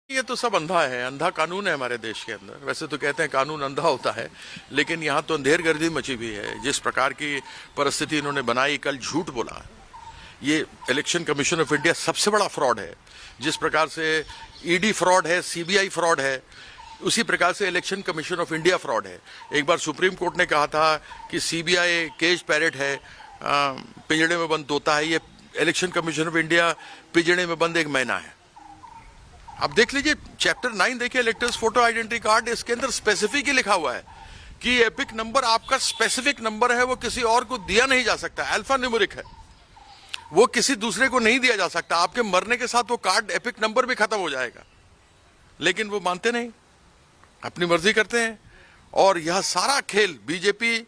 ये तो सब अंधा है, अंधा कानून है हमारे देश के अंदर। वैसे तो कहते हैं कानून अंधा होता है, लेकिन यहाँ तो अंधेरगर्दी मची हुई है। जिस प्रकार की परिस्थिति इन्होंने बनाई, कल झूठ बोला। ये इलेक्शन कमीशन ऑफ इंडिया सबसे बड़ा फ्रॉड है। जिस प्रकार से ईडी फ्रॉड है, सीबीआई फ्रॉड है, उसी प्रकार से election commission of India fraud है। एक बार सुप्रीम कोर्ट ने कहा था कि सीबीआई केज पैरेट है, पिंजड़े में बंद तोता है। ये इलेक्शन कमीशन ऑफ इंडिया पिंजड़े में बंद एक मैना है। अब देख लीजिए चैप्टर 9 देखिए, इलेक्टर्स फोटो आइडेंटिटी कार्ड, इसके अंदर स्पेसिफिक ही लिखा हुआ है कि एपिक नंबर आपका स्पेसिफिक नंबर है, वो किसी और को दिया नहीं जा सकता। अल्फा न्यूमेरिक है, वो किसी दूसरे को नहीं दिया जा सकता। आपके मरने के साथ वो कार्ड एपिक नंबर भी खत्म हो जाएगा, लेकिन वो मानते नहीं, अपनी मर्जी करते हैं। और यह सारा खेल बीजेपी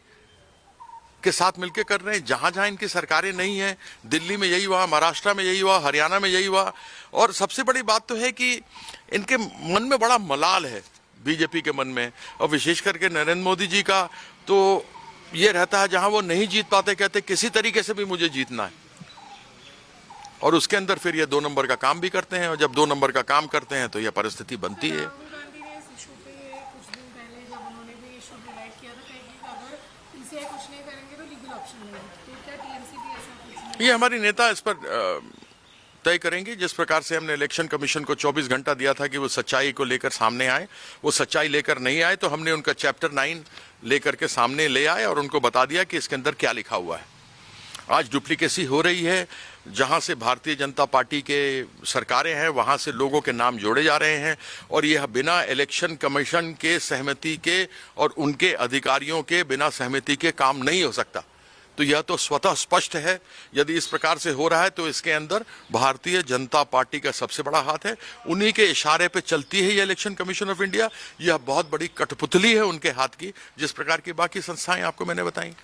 के साथ मिलकर कर रहे हैं। जहां जहां इनकी सरकारें नहीं है, दिल्ली में यही हुआ, महाराष्ट्र में यही हुआ, हरियाणा में यही हुआ। और सबसे बड़ी बात तो है कि इनके मन में बड़ा मलाल है, बीजेपी के मन में, और विशेष करके नरेंद्र मोदी जी का तो ये रहता है, जहां वो नहीं जीत पाते कहते किसी तरीके से भी मुझे जीतना है। और उसके अंदर फिर ये 2 नंबर का काम भी करते हैं, और जब 2 नंबर का काम करते हैं तो यह परिस्थिति बनती है। ये हमारी नेता इस पर तय करेंगे। जिस प्रकार से हमने इलेक्शन कमीशन को 24 घंटा दिया था कि वो सच्चाई को लेकर सामने आए, वो सच्चाई लेकर नहीं आए, तो हमने उनका चैप्टर 9 लेकर के सामने ले आए और उनको बता दिया कि इसके अंदर क्या लिखा हुआ है। आज डुप्लीकेसी हो रही है, जहां से भारतीय जनता पार्टी के सरकारें हैं वहां से लोगों के नाम जोड़े जा रहे हैं, और यह बिना इलेक्शन कमीशन के सहमति के और उनके अधिकारियों के बिना सहमति के काम नहीं हो सकता। तो यह तो स्वतः स्पष्ट है। यदि इस प्रकार से हो रहा है तो इसके अंदर भारतीय जनता पार्टी का सबसे बड़ा हाथ है। उन्हीं के इशारे पे चलती है ये इलेक्शन कमीशन ऑफ इंडिया। यह बहुत बड़ी कठपुतली है उनके हाथ की, जिस प्रकार की बाकी संस्थाएं आपको मैंने बताई।